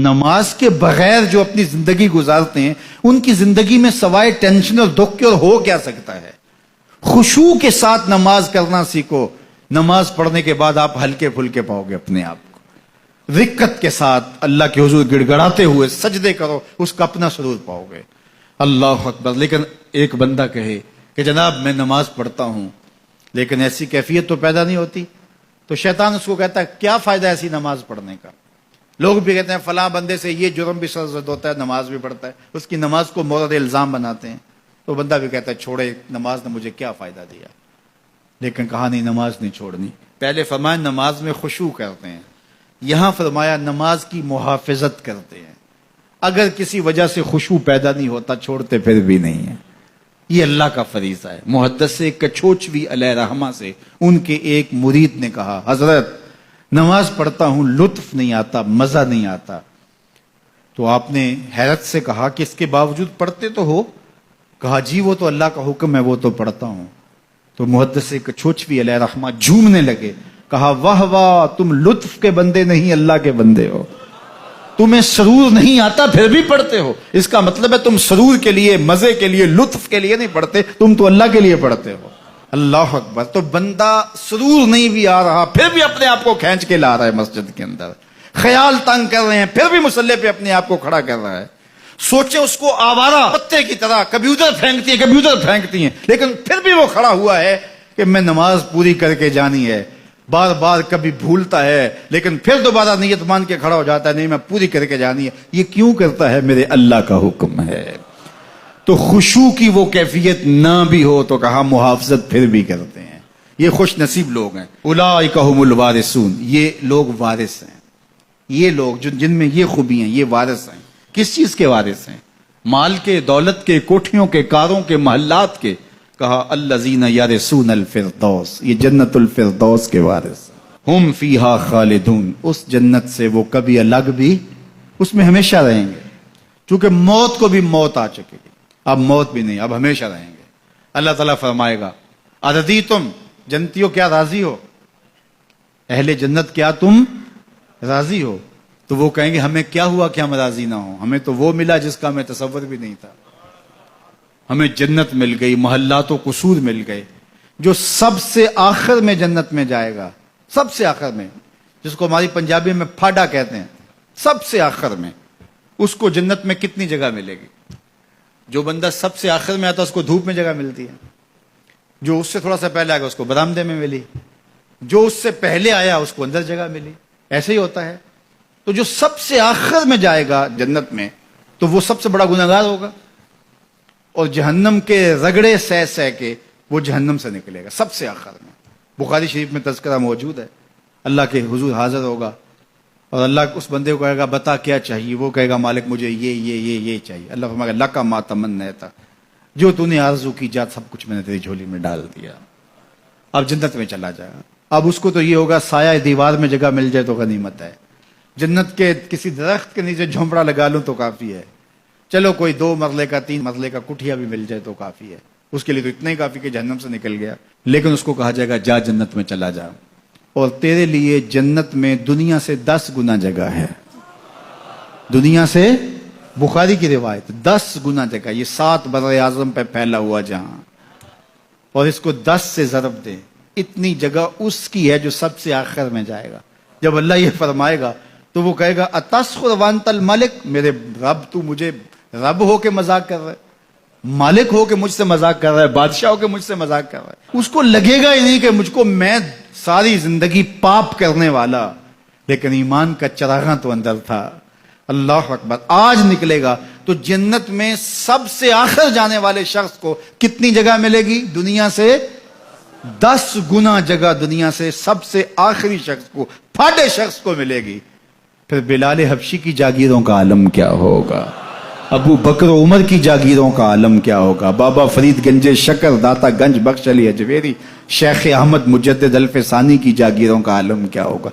نماز کے بغیر جو اپنی زندگی گزارتے ہیں ان کی زندگی میں سوائے ٹینشن اور دکھ کے اور ہو کیا سکتا ہے؟ خشوع کے ساتھ نماز کرنا سیکھو. نماز پڑھنے کے بعد آپ ہلکے پھلکے پاؤ گے اپنے آپ کو. رقت کے ساتھ اللہ کے حضور گڑ گڑاتے ہوئے سجدے کرو, اس کا اپنا سرور پاؤ گے. اللہ اکبر. لیکن ایک بندہ کہے کہ جناب میں نماز پڑھتا ہوں لیکن ایسی کیفیت تو پیدا نہیں ہوتی, تو شیطان اس کو کہتا ہے کیا فائدہ ایسی نماز پڑھنے کا؟ لوگ بھی کہتے ہیں فلاں بندے سے یہ جرم بھی سرزد ہوتا ہے, نماز بھی پڑھتا ہے, اس کی نماز کو مورد الزام بناتے ہیں. تو بندہ بھی کہتا ہے چھوڑے, نماز نے مجھے کیا فائدہ دیا. لیکن کہا نہیں, نماز نہیں چھوڑنی. پہلے فرمایا نماز میں خشوع کرتے ہیں, یہاں فرمایا نماز کی محافظت کرتے ہیں. اگر کسی وجہ سے خشوع پیدا نہیں ہوتا چھوڑتے پھر بھی نہیں ہے. یہ اللہ کا فریضہ ہے. محدث کچھوچوی علیہ رحمہ سے ان کے ایک مرید نے کہا حضرت نماز پڑھتا ہوں لطف نہیں آتا, مزہ نہیں آتا. تو آپ نے حیرت سے کہا کہ اس کے باوجود پڑھتے تو ہو؟ کہا جی وہ تو اللہ کا حکم ہے, وہ تو پڑھتا ہوں. تو محدث کچھوچوی علیہ رحمہ جھومنے لگے, کہا واہ واہ تم لطف کے بندے نہیں اللہ کے بندے ہو. تمہیں سرور نہیں آتا پھر بھی پڑھتے ہو, اس کا مطلب ہے تم سرور کے لیے, مزے کے لیے, لطف کے لیے نہیں پڑھتے, تم تو اللہ کے لیے پڑھتے ہو. اللہ اکبر. تو بندہ سرور نہیں بھی آ رہا پھر بھی اپنے آپ کو کھینچ کے لا رہا ہے مسجد کے اندر. خیال تنگ کر رہے ہیں پھر بھی مصلی پہ اپنے آپ کو کھڑا کر رہا ہے. سوچے اس کو آوارہ پتے کی طرح کبھی ادھر پھینکتی ہیں لیکن پھر بھی وہ کھڑا ہوا ہے کہ میں نماز پوری کر کے جانی ہے. بار بار کبھی بھولتا ہے لیکن پھر دوبارہ نیت مان کے کھڑا ہو جاتا ہے, نہیں میں پوری کر کے جانی ہے. یہ کیوں کرتا ہے؟ میرے اللہ کا حکم ہے. تو خشوع کی وہ کیفیت نہ بھی ہو تو کہا محافظت پھر بھی کرتے ہیں. یہ خوش نصیب لوگ ہیں. اولئک هم الوارثون. یہ لوگ وارث ہیں. یہ لوگ جن میں یہ خوبی ہیں یہ وارث ہیں. کس چیز کے وارث ہیں؟ مال کے, دولت کے, کوٹھیوں کے, کاروں کے, محلات کے. کہا الذین یرثون الفردوس. یہ جنت الفردوس کے وارث ہیں. ہم فیہا خالدون. اس جنت سے وہ کبھی الگ بھی اس میں ہمیشہ رہیں گے. چونکہ موت کو بھی موت آ چکے گی, اب موت بھی نہیں, اب ہمیشہ رہیں گے. اللہ تعالیٰ فرمائے گا اردیتم, جنتیوں کیا راضی ہو؟ اہل جنت کیا تم راضی ہو؟ تو وہ کہیں گے ہمیں کیا ہوا کہ ہم راضی نہ ہوں, ہمیں تو وہ ملا جس کا ہمیں تصور بھی نہیں تھا. ہمیں جنت مل گئی, محلات و قصور مل گئے. جو سب سے آخر میں جنت میں جائے گا, سب سے آخر میں, جس کو ہماری پنجابی میں پھاڑا کہتے ہیں, سب سے آخر میں, اس کو جنت میں کتنی جگہ ملے گی؟ جو بندہ سب سے آخر میں آتا اس کو دھوپ میں جگہ ملتی ہے, جو اس سے تھوڑا سا پہلے آگا اس کو برآمدے میں ملی, جو اس سے پہلے آیا اس کو اندر جگہ ملی. ایسے ہی ہوتا ہے. تو جو سب سے آخر میں جائے گا جنت میں تو وہ سب سے بڑا گنہگار ہوگا, اور جہنم کے رگڑے سہ سہ کے وہ جہنم سے نکلے گا سب سے آخر میں. بخاری شریف میں تذکرہ موجود ہے. اللہ کے حضور حاضر ہوگا اور اللہ اس بندے کو کہے گا بتا کیا چاہیے؟ وہ کہے گا مالک مجھے یہ چاہیے. اللہ فرمائے گا لکا ما تمنیت, جو تو نے آرزو کی جات سب کچھ میں نے تیری جھولی میں ڈال دیا. اب جنت میں چلا جائے گا. اب اس کو تو یہ ہوگا سایہ دیوار میں جگہ مل جائے تو غنیمت ہے. جنت کے کسی درخت کے نیچے جھونپڑا لگا لوں تو کافی ہے. چلو کوئی 2 مرلے کا 3 مرلے کا کٹھیا بھی مل جائے تو کافی ہے. اس کے لیے تو اتنا ہی کافی کہ جہنم سے نکل گیا. لیکن اس کو کہا جائے گا جا جنت میں چلا جا, اور تیرے لیے جنت میں دنیا سے 10 گنا جگہ ہے. دنیا سے, بخاری کی روایت, 10 گنا جگہ. یہ 7 بر اعظم پہ پھیلا ہوا جہاں, اور اس کو 10 سے ضرب دے, اتنی جگہ اس کی ہے جو سب سے آخر میں جائے گا. جب اللہ یہ فرمائے گا تو وہ کہے گا اتسخر وانت الملک, میرے رب تو مجھے رب ہو کے مذاق کر رہا ہے, مالک ہو کے مجھ سے مذاق کر رہا ہے, بادشاہ ہو کے مجھ سے مذاق کر رہا ہے. اس کو لگے گا ہی نہیں کہ مجھ کو, میں ساری زندگی پاپ کرنے والا لیکن ایمان کا چراغاں تو اندر تھا. اللہ اکبر. آج نکلے گا تو جنت میں سب سے آخر جانے والے شخص کو کتنی جگہ ملے گی؟ دنیا سے 10 گنا جگہ دنیا سے سب سے آخری شخص کو, پھاٹے شخص کو ملے گی. پھر بلال حبشی کی جاگیروں کا عالم کیا ہوگا؟ ابو بکر عمر کی جاگیروں کا عالم کیا ہوگا؟ بابا فرید گنج شکر, داتا گنج بخش علی اجویری, شیخ احمد مجدد الف ثانی کی جاگیروں کا عالم کیا ہوگا؟